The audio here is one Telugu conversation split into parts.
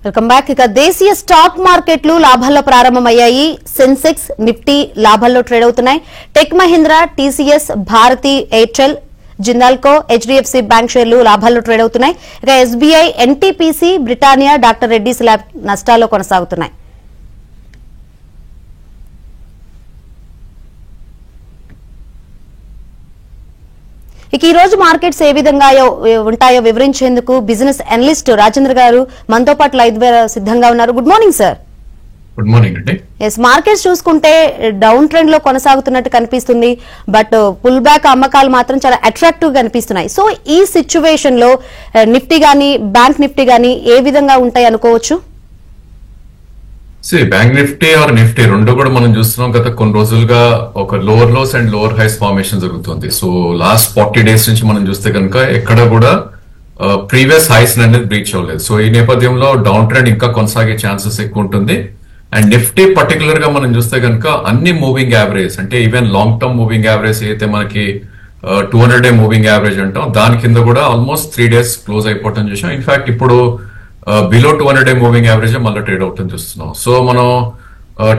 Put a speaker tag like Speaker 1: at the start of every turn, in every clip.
Speaker 1: Welcome back. ఇక దేశీయ స్టాక్ మార్కెట్లు లాభాల్లో ప్రారంభమయ్యాయి. సెన్సెక్స్, నిఫ్టీ లాభాల్లో ట్రేడ్ అవుతున్నాయి. Tech Mahindra, TCS, Bharti Airtel, Hindalco, HDFC Bank షేర్లు లాభాల్లో ట్రేడ్ అవుతున్నాయి. ఇక SBI, NTPC, Britannia, Doctor Reddy's Lab నష్టాల్లో కొనసాగుతున్నాయి. ఇక ఈ రోజు మార్కెట్స్ ఏ విధంగా ఉంటాయో వివరించేందుకు బిజినెస్ అనలిస్ట్ రాజేంద్ర గారు మనతో పాటు లైవ్ ద్వారా సిద్ధంగా ఉన్నారు. Good morning sir.
Speaker 2: Good morning అండి.
Speaker 1: ఎస్, మార్కెట్స్ చూసుకుంటే డౌన్ ట్రెండ్ లో కొనసాగుతున్నట్టు కనిపిస్తుంది. బట్ పుల్ బ్యాక్ అమ్మకాలు మాత్రం చాలా అట్రాక్టివ్ గా కనిపిస్తున్నాయి. సో ఈ సిచ్యువేషన్ లో నిఫ్టీ గానీ, బ్యాంక్ నిఫ్టీ గానీ ఏ విధంగా ఉంటాయి అనుకోవచ్చు?
Speaker 2: బ్యాంక్ నిఫ్టీ ఆర్ నిఫ్టీ రెండు కూడా మనం చూస్తున్నాం. గత కొన్ని రోజులుగా ఒక lower lows and lower highs formation జరుగుతుంది. సో లాస్ట్ 40 days నుంచి మనం చూస్తే కనుక ఎక్కడ కూడా ప్రీవియస్ హైస్ అనేది బ్రీచ్ అవ్వలేదు. సో ఈ నేపథ్యంలో డౌన్ ట్రెండ్ ఇంకా కొనసాగే ఛాన్సెస్ ఎక్కువ ఉంటుంది. అండ్ నిఫ్టీ పర్టికులర్ గా మనం చూస్తే కనుక అన్ని మూవింగ్ యావరేజ్, అంటే even long term moving average అయితే మనకి 200-day మూవింగ్ యావరేజ్ అంటాం, దాని కింద కూడా ఆల్మోస్ట్ 3 days క్లోజ్ అయిపోవటం చూసాం. ఇన్ఫాక్ట్ ఇప్పుడు బిలో 200-day మూవింగ్ యావరేజ్ మళ్ళీ ట్రేడ్ అవుతుంది చూస్తున్నాం. సో మనం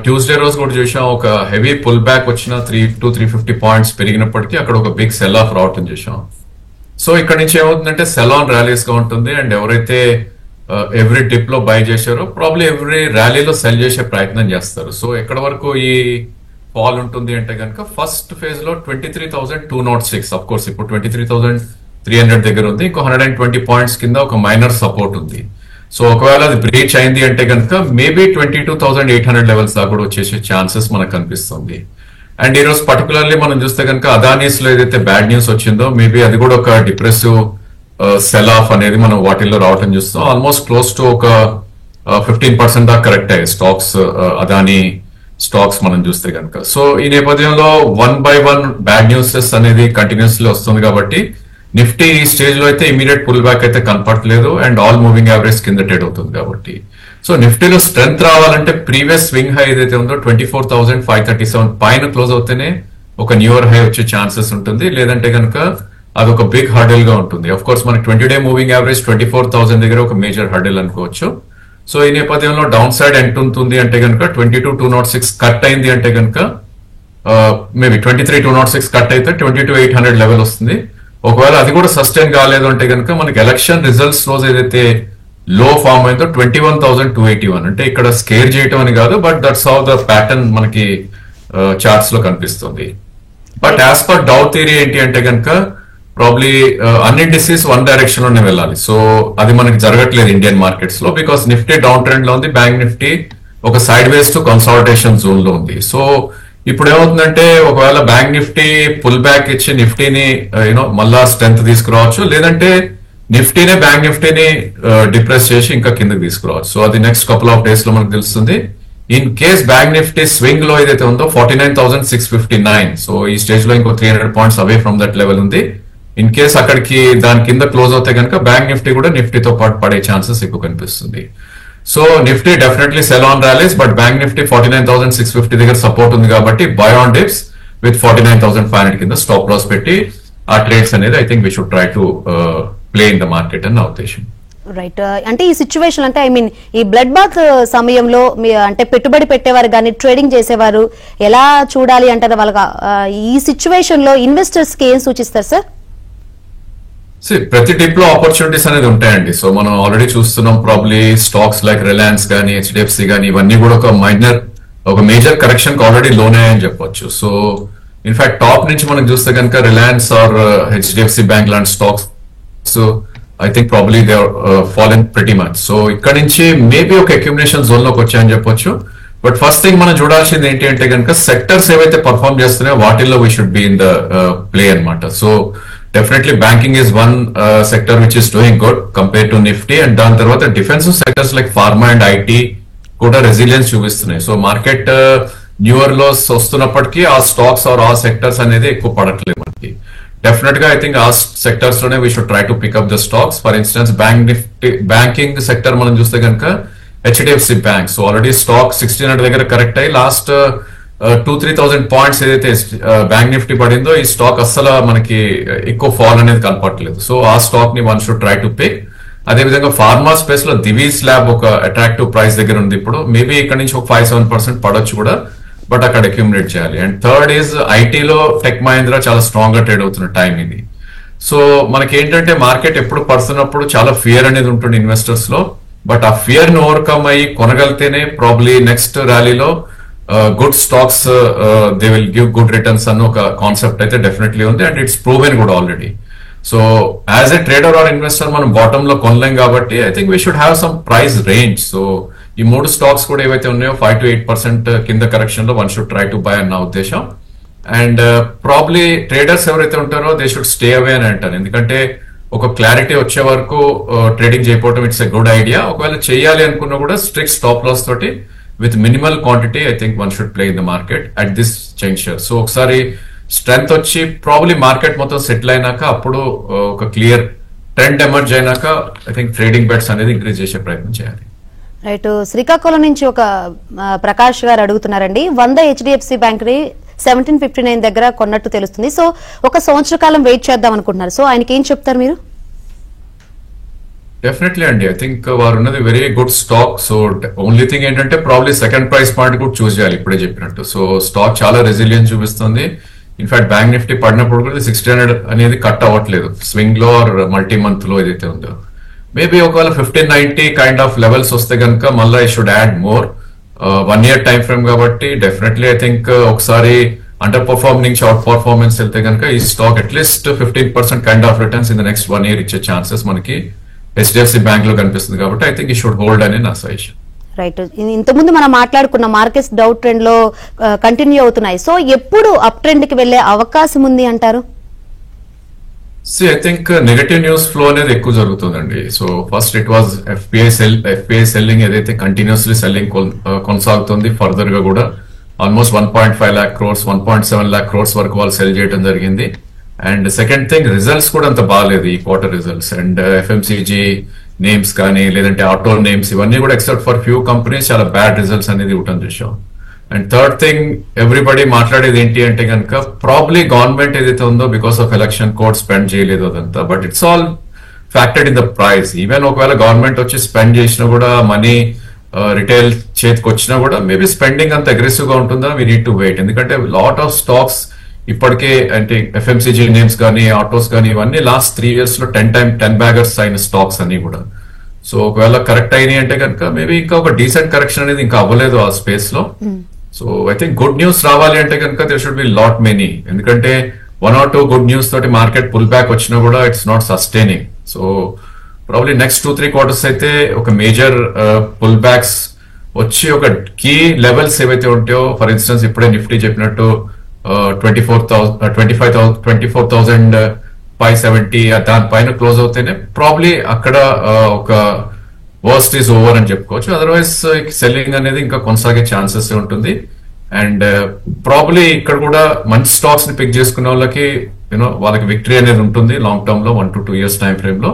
Speaker 2: ట్యూస్డే రోజు కూడా చూసాం, ఒక హెవీ పుల్ బ్యాక్ వచ్చిన 350 పాయింట్స్ పెరిగినప్పటికీ అక్కడ ఒక బిగ్ సెల్ ఆఫ్ రావటం చూసాం. సో ఇక్కడ నుంచి ఏమవుతుందంటే సెల్ ఆన్ ర్యాలీస్ గా ఉంటుంది. అండ్ ఎవరైతే ఎవ్రీ డిప్ లో బై చేశారో ప్రాబ్లీ ఎవ్రీ ర్యాలీలో సెల్ చేసే ప్రయత్నం చేస్తారు. సో ఎక్కడ వరకు ఈ ఫాల్ ఉంటుంది అంటే కనుక ఫస్ట్ ఫేజ్ లో 23,206, అఫ్ కోర్స్ ఇప్పుడు 23,300 దగ్గర ఉంది. ఇంకో 120 పాయింట్స్ కింద ఒక మైనర్ సపోర్ట్ ఉంది. సో ఒకవేళ అది బ్రీచ్ అయింది అంటే కనుక మేబీ 22,800 లెవెల్స్ దాకా కూడా వచ్చేసే ఛాన్సెస్ మనకు కనిపిస్తుంది. అండ్ ఈ రోజు పర్టికులర్లీ మనం చూస్తే కనుక అదానీస్ లో ఏదైతే బ్యాడ్ న్యూస్ వచ్చిందో మేబీ అది కూడా ఒక డిప్రెసివ్ సెల్ ఆఫ్ అనేది మనం వాటిల్లో రావటం చూస్తాం. ఆల్మోస్ట్ క్లోజ్ టు ఒక 15% దాకా కరెక్ట్ అయ్యాయి స్టాక్స్, అదానీ స్టాక్స్ మనం చూస్తే కనుక. సో ఈ నేపథ్యంలో 1 by 1 బ్యాడ్ న్యూసెస్ అనేది కంటిన్యూస్లీ వస్తుంది కాబట్టి నిఫ్టీ ఈ స్టేజ్ లో అయితే ఇమీడియట్ పుల్ బ్యాక్ అయితే కనపడలేదు. అండ్ ఆల్ మూవింగ్ యావరేజ్ కింద ట్రేడ్ అవుతుంది కాబట్టి సో నిఫ్టీలో స్ట్రెంత్ రావాలంటే ప్రీవియస్ స్వింగ్ హై ఏదైతే ఉందో 24,537 పైన క్లోజ్ అవుతేనే ఒక న్యూయర్ హై వచ్చే ఛాన్సెస్ ఉంటుంది. లేదంటే కనుక అదొక బిగ్ హర్డిల్ గా ఉంటుంది. అఫ్ కోర్స్ మనకి 20-day మూవింగ్ యావరేజ్ 24,000 దగ్గర ఒక మేజర్ హర్డిల్ అనుకోవచ్చు. సో ఈ నేపథ్యంలో డౌన్ సైడ్ ఎంత ఉంటుంది అంటే కనుక 22,206 కట్ అయింది అంటే కనుక మేబీ 23,206 కట్ అయితే 22,800 లెవెల్ వస్తుంది. ఒకవేళ అది కూడా సస్టైన్ కాలేదు అంటే కనుక మనకి ఎలక్షన్ రిజల్ట్స్ రోజు ఏదైతే లో ఫామ్ అయిందో 21,281, అంటే ఇక్కడ స్కేర్ చేయటం అని కాదు, but that's how the pattern మనకి చార్ట్స్ లో కనిపిస్తుంది. But as per dough theory ఏంటి అంటే కనుక ప్రాబ్లీ అన్ని ఇండస్ట్రీస్ వన్ డైరెక్షన్ లోనే వెళ్ళాలి. సో అది మనకి జరగట్లేదు ఇండియన్ మార్కెట్స్ లో, బికాస్ నిఫ్టీ డౌన్ ట్రెండ్ లో ఉంది, బ్యాంక్ నిఫ్టీ ఒక side ways to consolidation zone లో ఉంది. సో ఇప్పుడు ఏమవుతుందంటే ఒకవేళ బ్యాంక్ నిఫ్టీ పుల్ బ్యాక్ ఇచ్చి నిఫ్టీని మళ్ళా స్ట్రెంత్ తీసుకురావచ్చు, లేదంటే నిఫ్టీనే బ్యాంక్ నిఫ్టీని డిప్రెస్ చేసి ఇంకా కిందకి తీసుకురావచ్చు. సో అది నెక్స్ట్ కపుల్ ఆఫ్ డేస్ లో మనకు తెలుస్తుంది. In case bank Nifty swing లో ఏదైతే ఉందో 49,659, సో ఈ స్టేజ్ లో ఇంకో 300 points away from that level ఉంది. ఇన్ కేస్ అక్కడికి దాని కింద క్లోజ్ అవుతే కనుక బ్యాంక్ నిఫ్టీ కూడా నిఫ్టీతో పాటు పడే ఛాన్సెస్ ఎక్కువ కనిపిస్తుంది. So Nifty definitely sell on rallies, but bank Nifty 49,650 దగ్గర సపోర్ట్ ఉంది కాబట్టి బై ఆన్ డిప్స్ విత్ 49,500 కింద స్టాప్ లాస్ పెట్టి ఆ ట్రేడ్స్ అనేది I think we should try to play in the market అని నా ఉద్దేశం.
Speaker 1: రైట్. అంటే ఈ సిచ్యువేషన్ అంటే ఐ మీన్ ఈ బ్లడ్ బాత్ సమయంలో అంటే పెట్టుబడి పెట్టేవారు కానీ ట్రేడింగ్ చేసేవారు ఎలా చూడాలి అంటారు? వాళ్ళకి ఈ సిచ్యువేషన్ లో ఇన్వెస్టర్స్ కి ఏం సూచిస్తారు సార్?
Speaker 2: ప్రతి టిప్ లో ఆపర్చునిటీస్ అనేది ఉంటాయండి. సో మనం ఆల్రెడీ చూస్తున్నాం, ప్రాబ్లీ స్టాక్స్ లైక్ రిలయన్స్ కానీ హెచ్డిఎఫ్సి కానీ ఇవన్నీ కూడా ఒక మేజర్ కరెక్షన్ కి ఆల్రెడీ లోన్ అయ్యాయని చెప్పొచ్చు. సో ఇన్ఫాక్ట్ టాప్ నుంచి మనం చూస్తే కనుక రిలయన్స్ ఆర్ హెచ్డిఎఫ్సి బ్యాంక్ లాంటి stocks so I think probably they fallen pretty much. So ఇక్కడ నుంచి మేబీ ఒక అక్యుమిలేషన్ జోన్ లోకి వచ్చాయని చెప్పొచ్చు. బట్ ఫస్ట్ థింగ్ మనం చూడాల్సింది ఏంటి అంటే కనుక సెక్టర్స్ ఏవైతే పర్ఫార్మ్ చేస్తున్నాయో వాటిల్లో we should be in the play అనమాట. So definitely banking is one sector which is doing good compare to Nifty. And దాని తర్వాత defensive sectors like pharma and IT కూడా రెసిలియన్స్ చూపిస్తున్నాయి. సో మార్కెట్ న్యూయర్ లోస్ వస్తున్నప్పటికీ ఆ స్టాక్స్ ఆర్ ఆ సెక్టర్స్ అనేది ఎక్కువ పడట్లేదు మనకి. డెఫినెట్ గా ఐ థింక్ ఆ సెక్టర్స్ లోనే we should try to pick up the stocks. For instance banking sector మనం చూస్తే కనుక HDFC bank so already stock 1,600 దగ్గర కరెక్ట్ అయ్యి లాస్ట్ 2,000-3,000 పాయింట్స్ ఏదైతే బ్యాంక్ నిఫ్టీ పడిందో ఈ స్టాక్ అస్సలు మనకి ఎక్కువ ఫాల్ అనేది కనపడలేదు. సో ఆ స్టాక్ ని one should try to pick. అదేవిధంగా ఫార్మా స్పేస్ లో దివీస్ ల్యాబ్ ఒక అట్రాక్టివ్ ప్రైస్ దగ్గర ఉంది ఇప్పుడు. మేబీ ఇక్కడ నుంచి ఒక 5-7% పడొచ్చు కూడా, బట్ అక్కడ అక్యూములేట్ చేయాలి. అండ్ థర్డ్ ఈజ్ ఐటీలో టెక్ మహీంద్రా చాలా స్ట్రాంగ్ గా ట్రేడ్ అవుతున్న టైం ఇది. సో మనకి ఏంటంటే మార్కెట్ ఎప్పుడు పడుతున్నప్పుడు చాలా ఫియర్ అనేది ఉంటుంది ఇన్వెస్టర్స్ లో, బట్ ఆ ఫియర్ ని ఓవర్కమ్ అయ్యి కొనగలితేనే ప్రాబ్లీ నెక్స్ట్ ర్యాలీలో good stocks they will give good returns అన్న ఒక కాన్సెప్ట్ అయితే డెఫినెట్లీ ఉంది. అండ్ ఇట్స్ ప్రూవెన్ కూడా already. So as a trader are investor మనం బాటమ్ లో కొనలేం కాబట్టి I think we should have some price range. So ఈ 3 స్టాక్స్ కూడా ఏవైతే ఉన్నాయో 5 to 8% కింద కరెక్షన్ లో one should try to buy అన్న ఉద్దేశం. అండ్ ప్రాబ్లీ ట్రేడర్స్ ఎవరైతే ఉంటారో దే షుడ్ స్టే అవే అని అంటాను. ఎందుకంటే ఒక క్లారిటీ వచ్చే వరకు ట్రేడింగ్ చేయకపోవడం ఇట్స్ ఎ గుడ్ ఐడియా. ఒకవేళ చేయాలి అనుకున్నా కూడా స్ట్రిక్ట్ స్టాప్ లాస్ తోటి with minimal quantity I think one should play in the market at this juncture. So ఒకసారి స్ట్రెంత్ వచ్చి ప్రాబ్లీ మార్కెట్ మొత్తం సెటిల్ అయినాక అప్పుడు ఒక క్లియర్ ట్రెండ్ ఎమర్జ్ అయినాక ఐ థింక్ ట్రేడింగ్ బెట్స్ అనేది ఇంక్రీజ్ చేసే ప్రయత్నం చేయాలి.
Speaker 1: రైట్. శ్రీకాకుళం నుంచి ఒక ప్రకాష్ గారు అడుగుతున్నారండి, 100 HDFC బ్యాంక్ ని 1759 దగ్గర కొన్నట్టు తెలుస్తుంది. సో ఒక సంవత్సర కాలం వెయిట్ చేద్దాం అనుకుంటున్నారు. సో ఆయనకి ఏం చెప్తారు మీరు?
Speaker 2: డెఫినెట్లీ అండి. ఐ థింక్ వారు ఉన్నది very good stock. So only thing ఏంటంటే ప్రాబ్లీ సెకండ్ ప్రైస్ పాయింట్ కూడా చూస్ చేయాలి ఇప్పుడే చెప్పినట్టు. సో స్టాక్ చాలా రెసిలియన్స్ చూపిస్తుంది. ఇన్ఫాక్ట్ బ్యాంక్ నిఫ్టీ పడినప్పుడు కూడా 1600 అనేది కట్ అవ్వట్లేదు స్వింగ్ లో ఆర్ మల్టీ మంత్ లో ఏదైతే ఉందో. మేబీ ఒకవేళ 1590 కైండ్ ఆఫ్ లెవెల్స్ వస్తే కనుక మళ్ళీ I should add more. 1 year time frame కాబట్టి డెఫినెట్లీ ఐ థింక్ ఒకసారి అండర్ పర్ఫార్మ్ నుంచి అవుట్ పర్ఫార్మెన్స్ వెళ్తే కనుక ఈ stock at least 15% kind of returns in the next 1 year ఇచ్చే ఛాన్సెస్ మనకి HDFC బ్యాంక్ లో కనిపిస్తుంది కాబట్టి ఐ థింక్ ఈ షుడ్ హోల్డ్ అని నా సజెషన్.
Speaker 1: రైట్. ఇంతకుముందు మనం మాట్లాడుకున్న మార్కెట్స్ డౌన్ ట్రెండ్ లో కంటిన్యూ అవుతున్నాయి. సో ఎప్పుడు అప్ ట్రెండ్ కి వెళ్లే అవకాశం ఉంది అంటారు?
Speaker 2: I think negative news flow అనేది ఎక్కువ జరుగుతుందండి. So first it was FPI selling ఏదైతే కంటిన్యూస్లీ సెల్లింగ్ కొనసాగుతుంది. ఫర్దర్ గా కూడా almost 1.5 lakh crores 1.7 lakh crores వరకు వాళ్ళు సెల్ చేయడం జరిగింది. అండ్ సెకండ్ థింగ్ రిజల్ట్స్ కూడా అంత బాగాలేదు ఈ quarter results. And FMCG names కానీ లేదంటే ఆటో నేమ్స్ ఇవన్నీ కూడా ఎక్సెప్ట్ ఫర్ ఫ్యూ కంపెనీస్ చాలా బ్యాడ్ రిజల్ట్స్ అనేది ఇవ్వటం చూసాం. అండ్ థర్డ్ థింగ్ ఎవ్రీబడి మాట్లాడేది ఏంటి అంటే కనుక ప్రాబ్లీ గవర్నమెంట్ ఏదైతే ఉందో because of election code spend చేయలేదు అదంతా, but it's all factored in the price. Even ఒకవేళ గవర్నమెంట్ వచ్చి స్పెండ్ చేసినా కూడా మనీ రిటైల్ చేతికి వచ్చినా కూడా మేబీ స్పెండింగ్ అంత అగ్రెసివ్ గా ఉంటుందా వీ నీడ్ టు వెయిట్. ఎందుకంటే లాట్ ఆఫ్ స్టాక్స్ ఇప్పటికే అంటే ఎఫ్ఎంసీజీ నేమ్స్ కానీ ఆటోస్ కానీ ఇవన్నీ లాస్ట్ 3 years లో 10 baggers అయిన స్టాక్స్ అన్ని కూడా. సో ఒకవేళ కరెక్ట్ అయినాయి అంటే కనుక మేబీ ఇంకా ఒక డీసెంట్ కరెక్షన్ అనేది ఇంకా అవ్వలేదు ఆ స్పేస్ లో. So I think good news రావాలి అంటే కనుక there should be lot many. ఎందుకంటే 1 or 2 గుడ్ న్యూస్ తోటి మార్కెట్ పుల్ బ్యాక్ వచ్చినా కూడా it's not sustaining. So probably next 2-3 quarters అయితే ఒక మేజర్ పుల్ బ్యాక్స్ వచ్చి ఒక కీ లెవెల్స్ ఏవైతే ఉంటాయో ఫర్ ఇన్స్టెన్స్ ఇప్పుడే నిఫ్టీ చెప్పినట్టు 24,570 దానిపైన క్లోజ్ అవుతేనే ప్రాబ్లీ అక్కడ ఒక వర్స్ట్ ఈజ్ ఓవర్ అని చెప్పుకోవచ్చు. అదర్వైజ్ సెల్లింగ్ అనేది ఇంకా కొనసాగే ఛాన్సెస్ ఉంటుంది. అండ్ ప్రాబ్లీ ఇక్కడ కూడా మంచి స్టాక్స్ ని పిక్ చేసుకున్న వాళ్ళకి వాళ్ళకి విక్టరీ అనేది ఉంటుంది లాంగ్ టర్మ్ లో 1 to 2 years టైం ఫ్రేమ్ లో.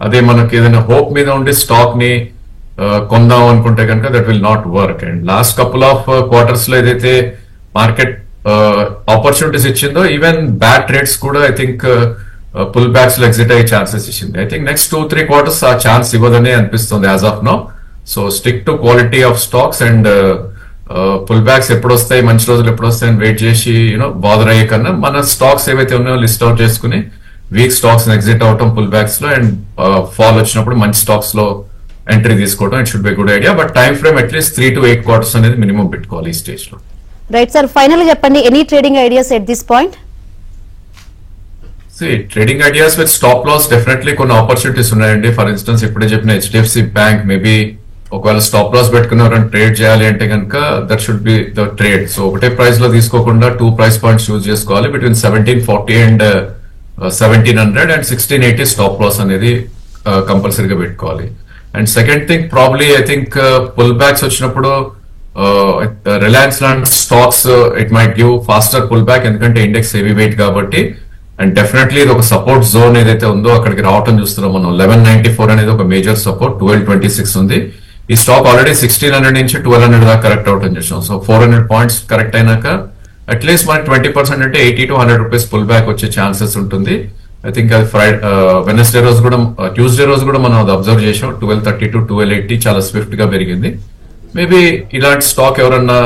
Speaker 2: అదే మనకి ఏదైనా హోప్ మీద ఉండి స్టాక్ ని కొందాం అనుకుంటే కనుక that will not work. And last couple of quarters లో ఏదైతే మార్కెట్ ఆపర్చునిటీస్ ఇచ్చిందో ఈవెన్ బ్యాడ్ ట్రేడ్స్ కూడా ఐ థింక్ పుల్ బ్యాక్స్ లో ఎగ్జిట్ అయ్యే ఛాన్సెస్ ఇచ్చింది. ఐ థింక్ నెక్స్ట్ 2-3 quarters ఆ ఛాన్స్ ఇవ్వదనే అనిపిస్తుంది as of now. So stick to quality of stocks and pull backs ఎప్పుడు వస్తాయి మంచి రోజులు ఎప్పుడు వస్తాయి అని వెయిట్ చేసి బాదర్ అయ్యే కన్నా మన స్టాక్స్ ఏవైతే ఉన్నాయో లిస్ట్ అవుట్ చేసుకుని వీక్ స్టాక్స్ ఎగ్జిట్ అవటం పుల్ బ్యాక్స్ లో అండ్ ఫాల్ వచ్చినప్పుడు మంచి స్టాక్స్ లో ఎంట్రీ తీసుకోవడం it should be good idea. But time frame at least 3 to 8 quarters అనేది మినిమం పెట్టుకోవాలి ఈ స్టేజ్ లో.
Speaker 1: రైట్ సార్, ఫైనల్ గా చెప్పండి any trading ideas at this point?
Speaker 2: Trading ideas with stop loss definitely కొన్ని ఆపర్చునిటీస్ ఉన్నాయండి. ఫర్ ఇన్స్టెన్స్ ఇప్పుడే చెప్పిన HDFC బ్యాంక్ మేబీ ఒకవేళ స్టాప్ లాస్ పెట్టుకున్నారని ట్రేడ్ చేయాలి అంటే కనుక that should be the trade. So ఒకటే ప్రైస్ లో తీసుకోకుండా 2 price points చూస్ చేసుకోవాలి between 1740 and 1700 and 1680 stop loss అనేది కంపల్సరీగా పెట్టుకోవాలి. And second thing probably I think pull backs వచ్చినప్పుడు రిలయన్స్ లాంటి stocks it might give faster pull back ఎందుకంటే ఇండెక్స్ హెవీ వెయిట్ కాబట్టి. అండ్ డెఫినెట్లీ ఇది ఒక సపోర్ట్ జోన్ ఏదైతే ఉందో అక్కడికి రావటం చూస్తున్నాం మనం. 1194 అనేది ఒక మేజర్ సపోర్ట్, 1226 ఉంది. ఈ స్టాక్ ఆల్రెడీ 1600 నుంచి 1200 దాకా కరెక్ట్ అవటం చూసాం. సో 400 points కరెక్ట్ అయినాక అట్లీస్ట్ మనకి 20% అంటే 80 to 100 rupees పుల్ బ్యాక్ వచ్చే ఛాన్సెస్ ఉంటుంది. ఐ థింక్ అది వెనస్డే రోజు కూడా ట్యూస్డే రోజు కూడా మనం అది అబ్జర్వ్ చేసాం 1230 టు 1280 చాలా స్విఫ్ట్ గా పెరిగింది. మేబీ ఇలాంటి స్టాక్ ఎవరన్నా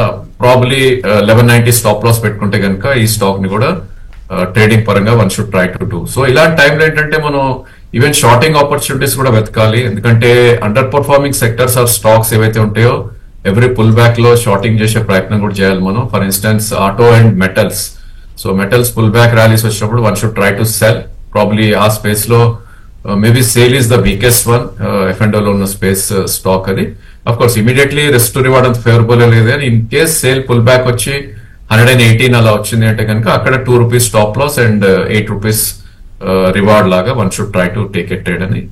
Speaker 2: ప్రాబ్లీ 1190 స్టాప్ లాస్ పెట్టుకుంటే కనుక ఈ స్టాక్ ని కూడా ట్రేడింగ్ పరంగా one should try to do. So ఇలాంటి టైంలో ఏంటంటే మనం ఈవెన్ షార్టింగ్ ఆపర్చునిటీస్ కూడా వెతకాలి. ఎందుకంటే underperforming sectors or stocks ఏవైతే ఉంటాయో ఎవ్రీ పుల్ బ్యాక్ లో షార్టింగ్ చేసే ప్రయత్నం కూడా చేయాలి మనం. For instance auto and metals. So metals pull back rallies వచ్చినప్పుడు one should try to sell. Probably ఆ స్పేస్ లో maybe SAIL is the weakest one F&O లో ఉన్న స్పేస్ స్టాక్ అది. Of course immediately risk to reward అంత ఫేవరబుల్ లేదు కానీ in case SAIL pull back వచ్చి 118 అలా వచ్చింది అంటే కనుక అక్కడ ₹2 స్టాప్ లాస్ అండ్ ₹8 రివార్డ్ లాగా one should try to take at trade అని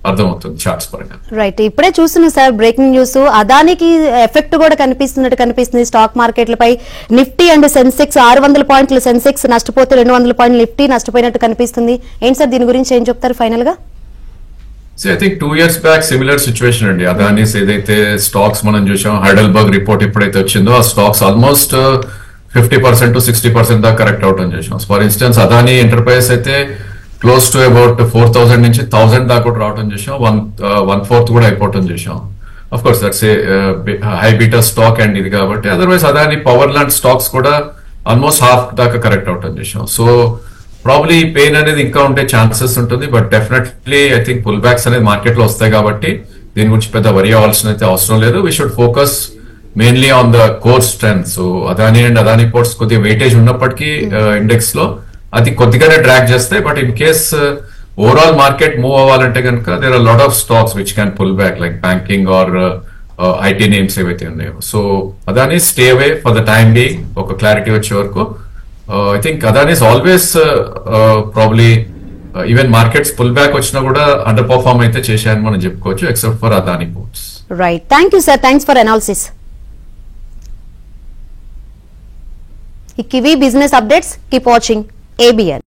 Speaker 2: అర్థమవుతుంది చార్ట్స్ పరంగా.
Speaker 1: రైట్, ఇప్పుడే చూస్తున్నాం సార్ బ్రేకింగ్ న్యూస్. అదానికి ఎఫెక్ట్ కూడా కనిపిస్తుంది స్టాక్ మార్కెట్లపై. నిఫ్టీ అండ్ సెన్సెక్స్ 600 పాయింట్లు సెన్సెక్స్ నష్టపోతే 200 పాయింట్లు నిఫ్టీ నష్టపోయినట్టు కనిపిస్తుంది. ఏంటి సార్ దీని గురించి ఏం చెప్తారు ఫైనల్ గా?
Speaker 2: I think 2 years back similar situation అండి. అదానీస్ ఏదైతే స్టాక్స్ మనం చూసాం, హైడెల్బర్గ్ రిపోర్ట్ ఎప్పుడైతే వచ్చిందో ఆ స్టాక్స్ ఆల్మోస్ట్ 50% to 60% దాకా కరెక్ట్ అవుట్ అని చూసాం. ఫర్ ఇన్స్టెన్స్ అదానీ ఎంటర్ప్రైజెస్ అయితే క్లోజ్ టు అబౌట్ 4000 నుంచి 1000 దాకా కూడా రావడం చూసాం. 1/4 కూడా అయిపోవటం చూసాం. Of course that's a high beta stock and ఇది కాబట్టి. అదర్వైజ్ అదానీ పవర్ లాంటి స్టాక్స్ కూడా ఆల్మోస్ట్ హాఫ్ దాకా కరెక్ట్ అవుట్ అని చూసాం. సో ప్రాబ్లీ పెయిన్ అనేది ఇంకా ఉండే ఛాన్సెస్ ఉంటుంది. But definitely I think pull backs అనేది మార్కెట్ లో వస్తాయి కాబట్టి దీని గురించి పెద్ద వరి అవ్వాల్సిన అయితే అవసరం లేదు. We should focus mainly on the core strength. So Adani and Adani ports కొద్దిగా వెయిటేజ్ ఉన్నప్పటికీ ఇండెక్స్ లో అది కొద్దిగానే డ్రాగ్ చేస్తాయి. But in case overall market move అవ్వాలంటే కనుక there are lot of stocks which can pull back like banking or IT names ఏవైతే ఉన్నాయో. So Adani stay away for the time being, ఒక క్లారిటీ వచ్చే వరకు. I think Adani is always probably even markets pull back వచ్చినా కూడా అండర్ పర్ఫార్మ్ అయితే చేశాయని మనం చెప్పుకోవచ్చు except for Adani Ports.
Speaker 1: Right, thank you sir, thanks for analysis. ఇవి business updates. Keep watching ABN.